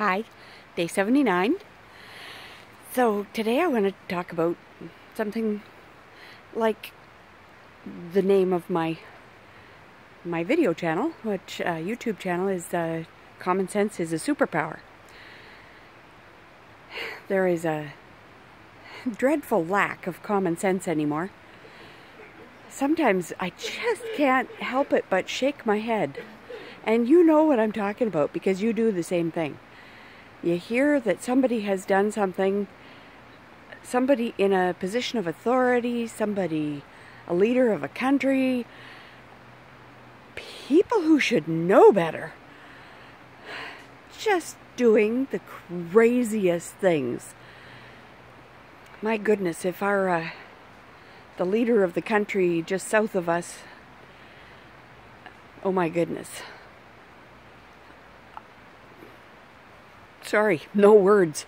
Hi, day 79. So today I want to talk about something like the name of my video channel, which YouTube channel is Common Sense is a Superpower. There is a dreadful lack of common sense anymore. Sometimes I just can't help it but shake my head. And you know what I'm talking about because you do the same thing. You hear that somebody has done something, somebody in a position of authority, somebody, a leader of a country, people who should know better, just doing the craziest things. My goodness, if our the leader of the country just south of us, oh my goodness. Sorry, no words.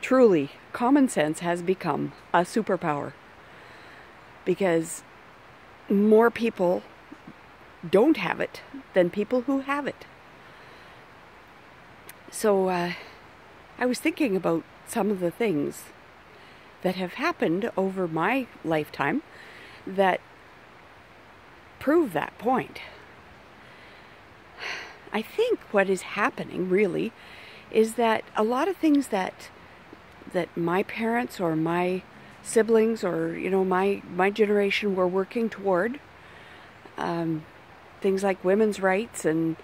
Truly, common sense has become a superpower because more people don't have it than people who have it. So I was thinking about some of the things that have happened over my lifetime that prove that point. I think what is happening really is that a lot of things that my parents or my siblings or my generation were working toward, things like women's rights and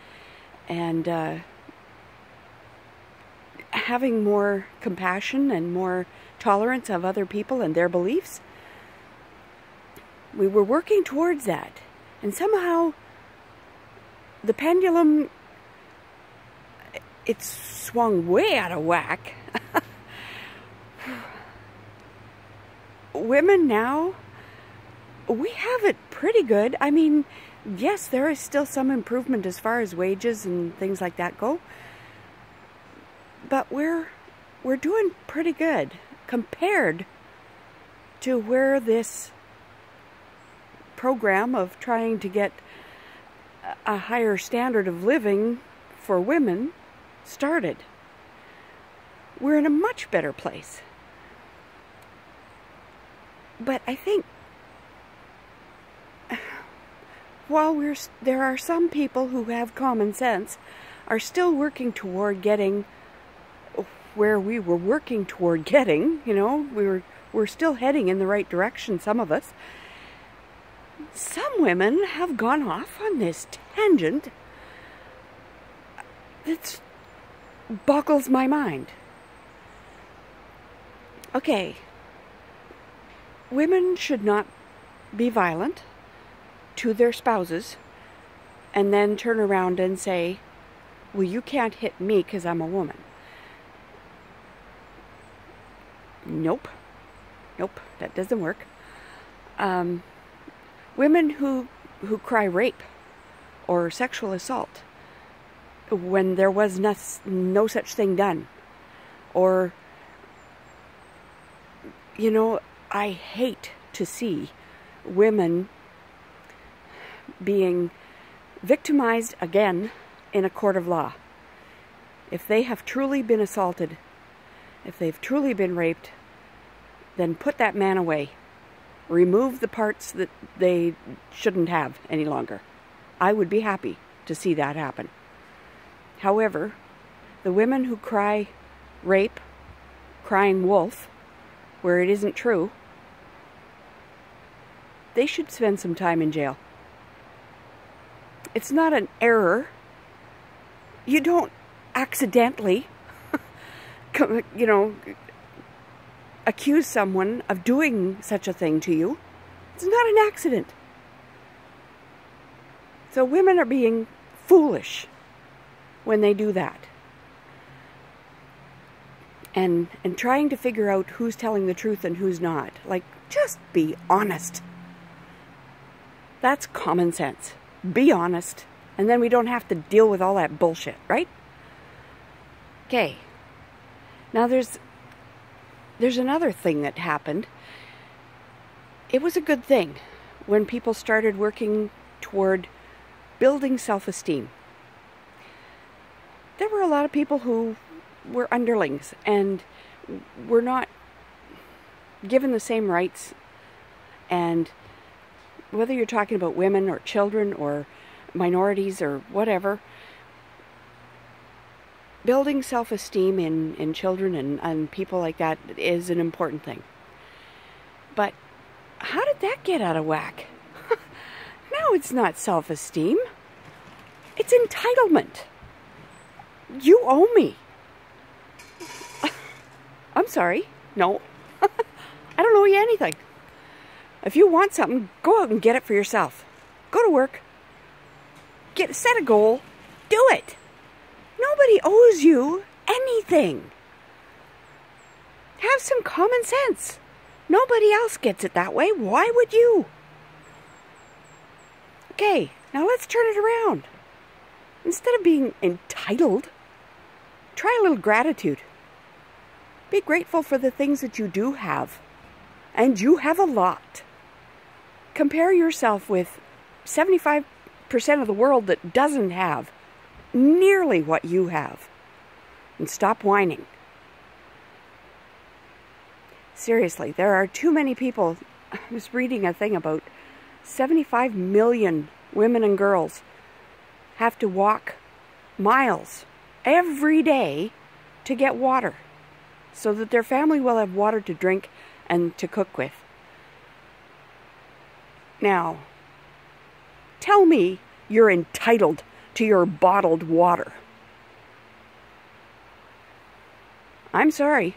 having more compassion and more tolerance of other people and their beliefs, we were working towards that, and somehow the pendulum, it's swung way out of whack. Women now, we have it pretty good. I mean, yes, there is still some improvement as far as wages and things like that go, but we're doing pretty good compared to where this program of trying to get a higher standard of living for women started. We're in a much better place. But I think while there are some people who have common sense are still working toward getting where we were working toward getting, we're still heading in the right direction, some of us. Some women have gone off on this tangent that boggles my mind. Okay, women should not be violent to their spouses and then turn around and say, well, you can't hit me because I'm a woman. Nope, that doesn't work. Women who cry rape or sexual assault when there was no such thing done, or I hate to see women being victimized again in a court of law. If they have truly been assaulted, if they've truly been raped, then put that man away. Remove the parts that they shouldn't have any longer. I would be happy to see that happen. However, the women who cry rape, crying wolf, where it isn't true, they should spend some time in jail. It's not an error. You don't accidentally, accuse someone of doing such a thing to you. It's not an accident. So women are being foolish when they do that. And trying to figure out who's telling the truth and who's not. Like, just be honest. That's common sense. Be honest. And then we don't have to deal with all that bullshit, right? Okay. Now there's another thing that happened. It was a good thing when people started working toward building self-esteem. there were a lot of people who were underlings and were not given the same rights. And whether you're talking about women or children or minorities or whatever, building self-esteem in children and people like that is an important thing. But how did that get out of whack? Now it's not self-esteem. It's entitlement. You owe me. I'm sorry. No. I don't owe you anything. If you want something, go out and get it for yourself. Go to work. Set a goal. Do it. Nobody owes you anything. Have some common sense. Nobody else gets it that way. Why would you? Okay, now let's turn it around. Instead of being entitled, try a little gratitude. Be grateful for the things that you do have. And you have a lot. Compare yourself with 75% of the world that doesn't have nearly what you have. And stop whining. Seriously, there are too many people. I was reading a thing about 75 million women and girls have to walk miles every day to get water so that their family will have water to drink and to cook with. Now, tell me you're entitled to your bottled water. I'm sorry.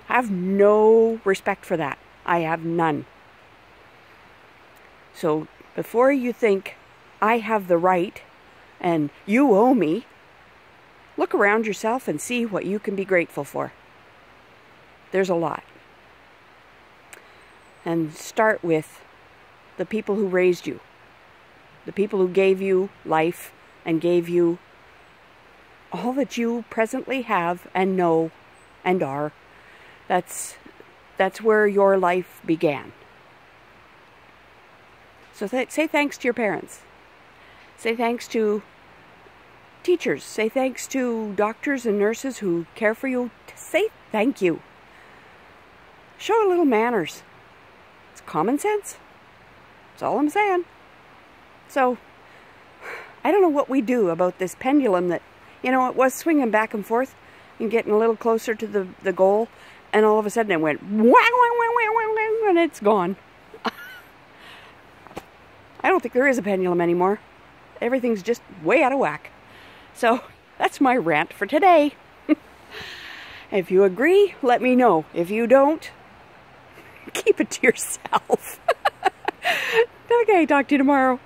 I have no respect for that. I have none. So before you think I have the right and you owe me, look around yourself and see what you can be grateful for. There's a lot. And start with the people who raised you, the people who gave you life and gave you all that you presently have and know and are. That's where your life began. So say thanks to your parents. Say thanks to teachers. Say thanks to doctors and nurses who care for you. Say thank you. Show a little manners. It's common sense. That's all I'm saying. So, I don't know what we do about this pendulum that, you know, it was swinging back and forth and getting a little closer to the goal, and all of a sudden it went wang, wang, wang, wang, wang, wang, and it's gone. I don't think there is a pendulum anymore. Everything's just way out of whack. So, that's my rant for today. If you agree, let me know. If you don't, keep it to yourself. Okay, talk to you tomorrow.